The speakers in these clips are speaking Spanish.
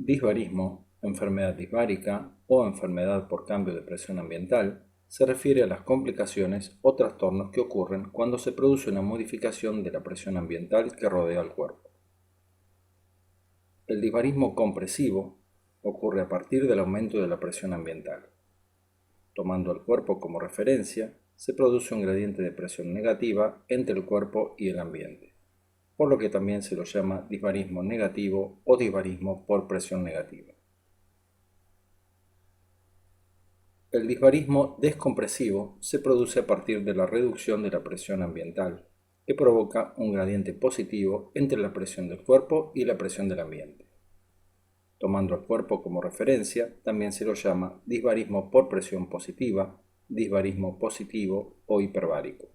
Disbarismo, enfermedad disbárica o enfermedad por cambio de presión ambiental se refiere a las complicaciones o trastornos que ocurren cuando se produce una modificación de la presión ambiental que rodea al cuerpo. El disbarismo compresivo ocurre a partir del aumento de la presión ambiental. Tomando el cuerpo como referencia, se produce un gradiente de presión negativa entre el cuerpo y el ambiente, por lo que también se lo llama disbarismo negativo o disbarismo por presión negativa. El disbarismo descompresivo se produce a partir de la reducción de la presión ambiental, que provoca un gradiente positivo entre la presión del cuerpo y la presión del ambiente. Tomando el cuerpo como referencia, también se lo llama disbarismo por presión positiva, disbarismo positivo o hiperbárico.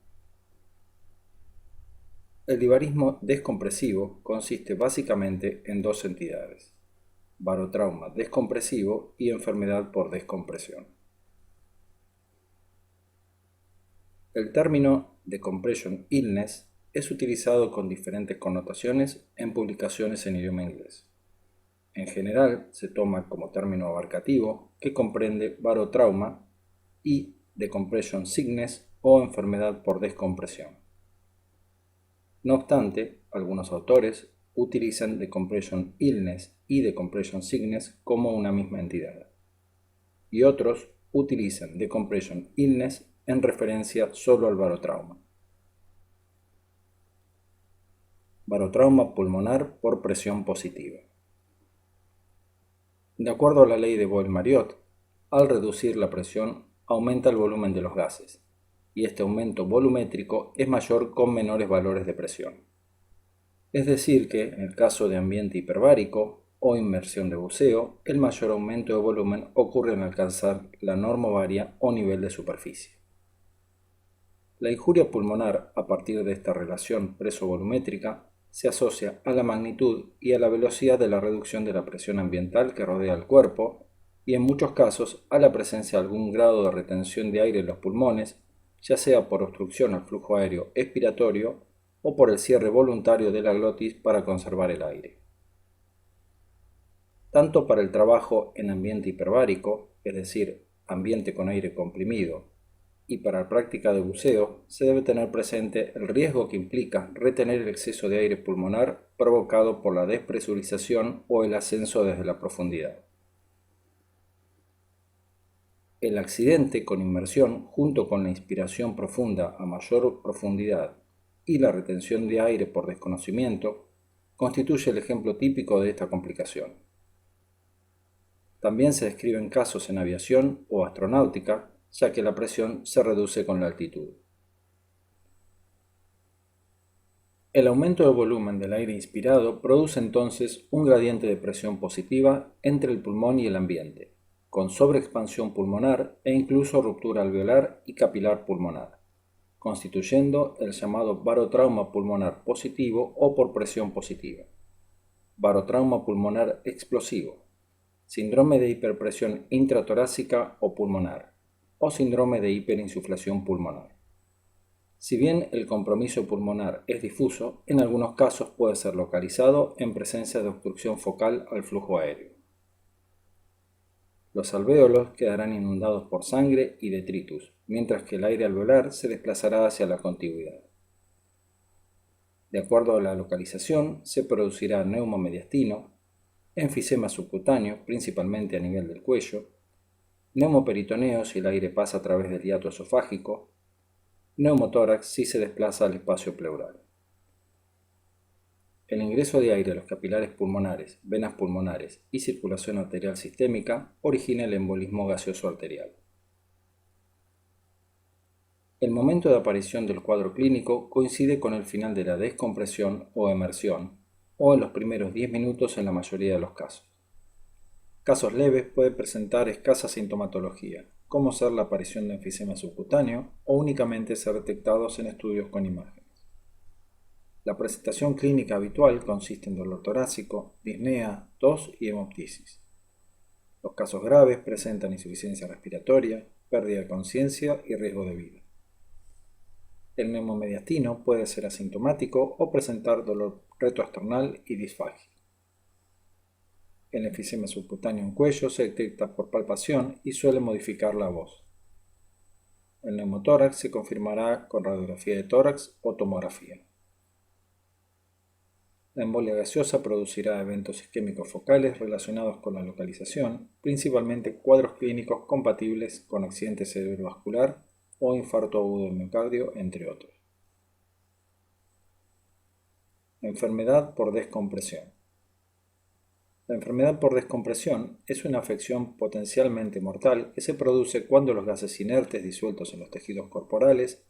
El disbarismo descompresivo consiste básicamente en dos entidades: barotrauma descompresivo y enfermedad por descompresión. El término decompression illness es utilizado con diferentes connotaciones en publicaciones en idioma inglés. En general, se toma como término abarcativo que comprende barotrauma y decompression sickness o enfermedad por descompresión. No obstante, algunos autores utilizan decompression illness y decompression sickness como una misma entidad, y otros utilizan decompression illness en referencia solo al barotrauma. Barotrauma pulmonar por presión positiva. De acuerdo a la ley de Boyle-Mariotte, al reducir la presión aumenta el volumen de los gases, y este aumento volumétrico es mayor con menores valores de presión. Es decir que, en el caso de ambiente hiperbárico o inmersión de buceo, el mayor aumento de volumen ocurre al alcanzar la normovaria o nivel de superficie. La injuria pulmonar, a partir de esta relación preso-volumétrica, se asocia a la magnitud y a la velocidad de la reducción de la presión ambiental que rodea el cuerpo y en muchos casos a la presencia de algún grado de retención de aire en los pulmones, ya sea por obstrucción al flujo aéreo expiratorio o por el cierre voluntario de la glotis para conservar el aire. Tanto para el trabajo en ambiente hiperbárico, es decir, ambiente con aire comprimido, y para la práctica de buceo se debe tener presente el riesgo que implica retener el exceso de aire pulmonar provocado por la despresurización o el ascenso desde la profundidad. El accidente con inmersión, junto con la inspiración profunda a mayor profundidad y la retención de aire por desconocimiento, constituye el ejemplo típico de esta complicación. También se describen casos en aviación o astronáutica, ya que la presión se reduce con la altitud. El aumento de volumen del aire inspirado produce entonces un gradiente de presión positiva entre el pulmón y el ambiente, con sobreexpansión pulmonar e incluso ruptura alveolar y capilar pulmonar, constituyendo el llamado barotrauma pulmonar positivo o por presión positiva, barotrauma pulmonar explosivo, síndrome de hiperpresión intratorácica o pulmonar, o síndrome de hiperinsuflación pulmonar. Si bien el compromiso pulmonar es difuso, en algunos casos puede ser localizado en presencia de obstrucción focal al flujo aéreo. Los alvéolos quedarán inundados por sangre y detritus, mientras que el aire alveolar se desplazará hacia la contigüidad. De acuerdo a la localización, se producirá neumomediastino, enfisema subcutáneo, principalmente a nivel del cuello, neumoperitoneo si el aire pasa a través del hiato esofágico, neumotórax si se desplaza al espacio pleural. El ingreso de aire a los capilares pulmonares, venas pulmonares y circulación arterial sistémica origina el embolismo gaseoso arterial. El momento de aparición del cuadro clínico coincide con el final de la descompresión o emersión, o en los primeros 10 minutos en la mayoría de los casos. Casos leves pueden presentar escasa sintomatología, como ser la aparición de enfisema subcutáneo o únicamente ser detectados en estudios con imágenes. La presentación clínica habitual consiste en dolor torácico, disnea, tos y hemoptisis. Los casos graves presentan insuficiencia respiratoria, pérdida de conciencia y riesgo de vida. El neumomediastino puede ser asintomático o presentar dolor retroesternal y disfagia. El enfisema subcutáneo en cuello se detecta por palpación y suele modificar la voz. El neumotórax se confirmará con radiografía de tórax o tomografía. La embolia gaseosa producirá eventos isquémicos focales relacionados con la localización, principalmente cuadros clínicos compatibles con accidente cerebrovascular o infarto agudo del miocardio, entre otros. Enfermedad por descompresión. La enfermedad por descompresión es una afección potencialmente mortal que se produce cuando los gases inertes disueltos en los tejidos corporales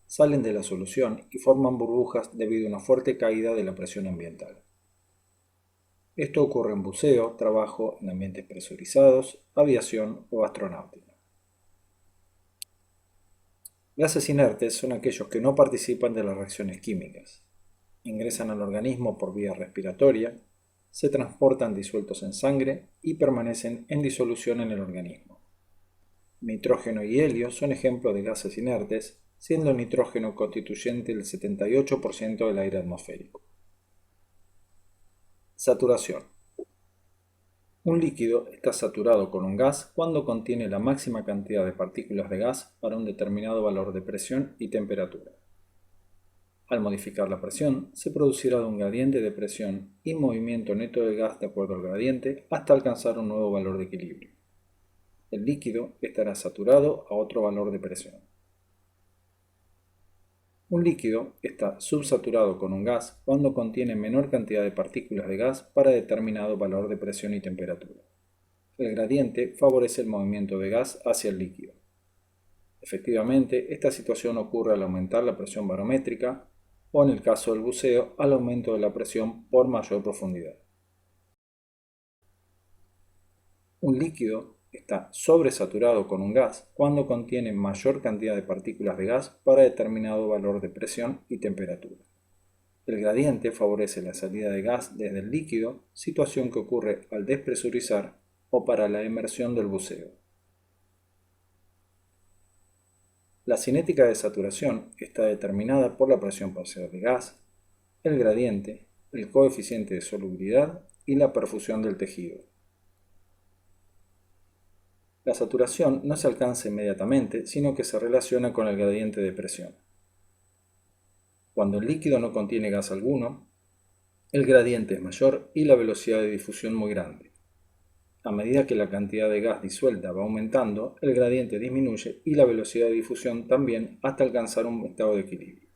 salen de la solución y forman burbujas debido a una fuerte caída de la presión ambiental. Esto ocurre en buceo, trabajo en ambientes presurizados, aviación o astronáutica. Gases inertes son aquellos que no participan de las reacciones químicas. Ingresan al organismo por vía respiratoria, se transportan disueltos en sangre y permanecen en disolución en el organismo. Nitrógeno y helio son ejemplos de gases inertes, siendo el nitrógeno constituyente el 78% del aire atmosférico. Saturación. Un líquido está saturado con un gas cuando contiene la máxima cantidad de partículas de gas para un determinado valor de presión y temperatura. Al modificar la presión, se producirá un gradiente de presión y movimiento neto del gas de acuerdo al gradiente hasta alcanzar un nuevo valor de equilibrio. El líquido estará saturado a otro valor de presión. Un líquido está subsaturado con un gas cuando contiene menor cantidad de partículas de gas para determinado valor de presión y temperatura. El gradiente favorece el movimiento de gas hacia el líquido. Efectivamente, esta situación ocurre al aumentar la presión barométrica o, en el caso del buceo, al aumento de la presión por mayor profundidad. Un líquido está sobresaturado con un gas cuando contiene mayor cantidad de partículas de gas para determinado valor de presión y temperatura. El gradiente favorece la salida de gas desde el líquido, situación que ocurre al despresurizar o para la emersión del buceo. La cinética de saturación está determinada por la presión parcial de gas, el gradiente, el coeficiente de solubilidad y la perfusión del tejido. La saturación no se alcanza inmediatamente, sino que se relaciona con el gradiente de presión. Cuando el líquido no contiene gas alguno, el gradiente es mayor y la velocidad de difusión muy grande. A medida que la cantidad de gas disuelta va aumentando, el gradiente disminuye y la velocidad de difusión también hasta alcanzar un estado de equilibrio.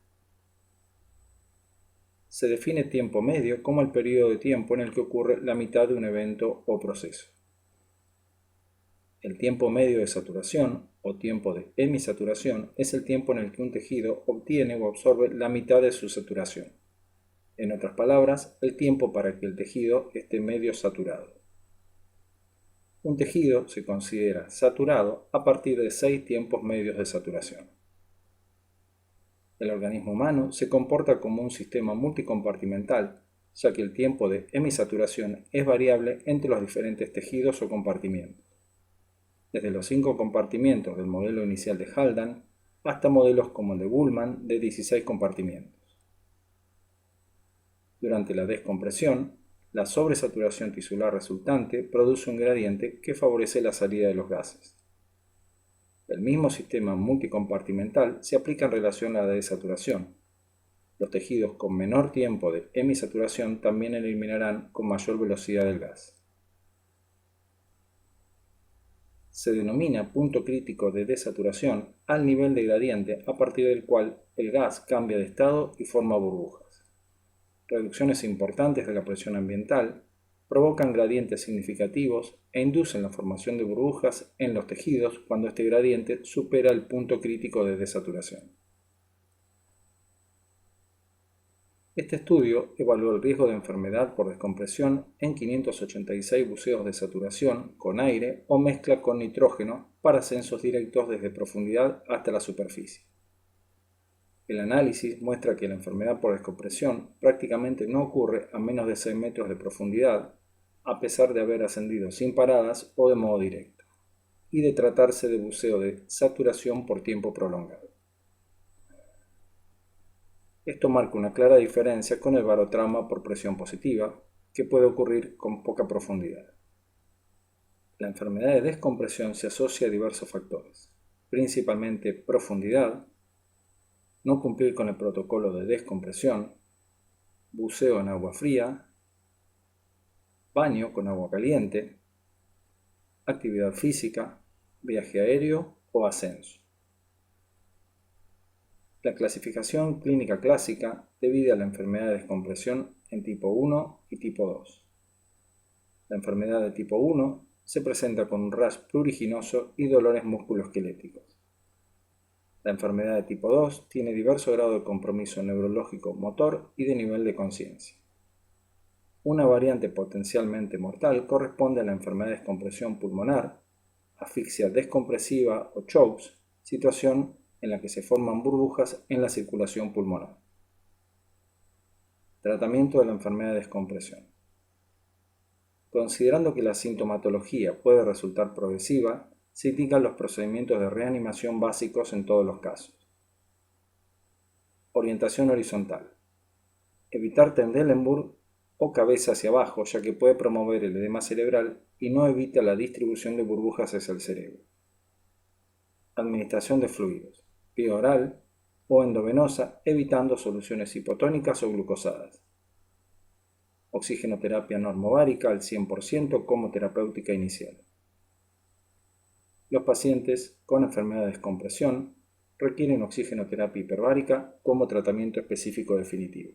Se define tiempo medio como el periodo de tiempo en el que ocurre la mitad de un evento o proceso. El tiempo medio de saturación o tiempo de hemisaturación es el tiempo en el que un tejido obtiene o absorbe la mitad de su saturación. En otras palabras, el tiempo para que el tejido esté medio saturado. Un tejido se considera saturado a partir de 6 tiempos medios de saturación. El organismo humano se comporta como un sistema multicompartimental, ya que el tiempo de hemisaturación es variable entre los diferentes tejidos o compartimientos, desde los 5 compartimientos del modelo inicial de Haldane hasta modelos como el de Bullman de 16 compartimientos. Durante la descompresión, la sobresaturación tisular resultante produce un gradiente que favorece la salida de los gases. El mismo sistema multicompartimental se aplica en relación a la desaturación. Los tejidos con menor tiempo de hemisaturación también eliminarán con mayor velocidad el gas. Se denomina punto crítico de desaturación al nivel de gradiente a partir del cual el gas cambia de estado y forma burbujas. Reducciones importantes de la presión ambiental provocan gradientes significativos e inducen la formación de burbujas en los tejidos cuando este gradiente supera el punto crítico de desaturación. Este estudio evaluó el riesgo de enfermedad por descompresión en 586 buceos de saturación con aire o mezcla con nitrógeno para ascensos directos desde profundidad hasta la superficie. El análisis muestra que la enfermedad por descompresión prácticamente no ocurre a menos de 6 metros de profundidad, a pesar de haber ascendido sin paradas o de modo directo, y de tratarse de buceo de saturación por tiempo prolongado. Esto marca una clara diferencia con el barotrauma por presión positiva, que puede ocurrir con poca profundidad. La enfermedad de descompresión se asocia a diversos factores, principalmente profundidad, no cumplir con el protocolo de descompresión, buceo en agua fría, baño con agua caliente, actividad física, viaje aéreo o ascenso. La clasificación clínica clásica divide a la enfermedad de descompresión en tipo 1 y tipo 2. La enfermedad de tipo 1 se presenta con un rash pruriginoso y dolores musculoesqueléticos. La enfermedad de tipo 2 tiene diverso grado de compromiso neurológico motor y de nivel de conciencia. Una variante potencialmente mortal corresponde a la enfermedad de descompresión pulmonar, asfixia descompresiva o chokes, situación en la que se forman burbujas en la circulación pulmonar. Tratamiento de la enfermedad de descompresión. Considerando que la sintomatología puede resultar progresiva, se indican los procedimientos de reanimación básicos en todos los casos. Orientación horizontal. Evitar Trendelenburg o cabeza hacia abajo, ya que puede promover el edema cerebral y no evita la distribución de burbujas hacia el cerebro. Administración de fluidos, vía oral o endovenosa, evitando soluciones hipotónicas o glucosadas. Oxigenoterapia normovárica al 100% como terapéutica inicial. Los pacientes con enfermedad de descompresión requieren oxigenoterapia hiperbárica como tratamiento específico definitivo.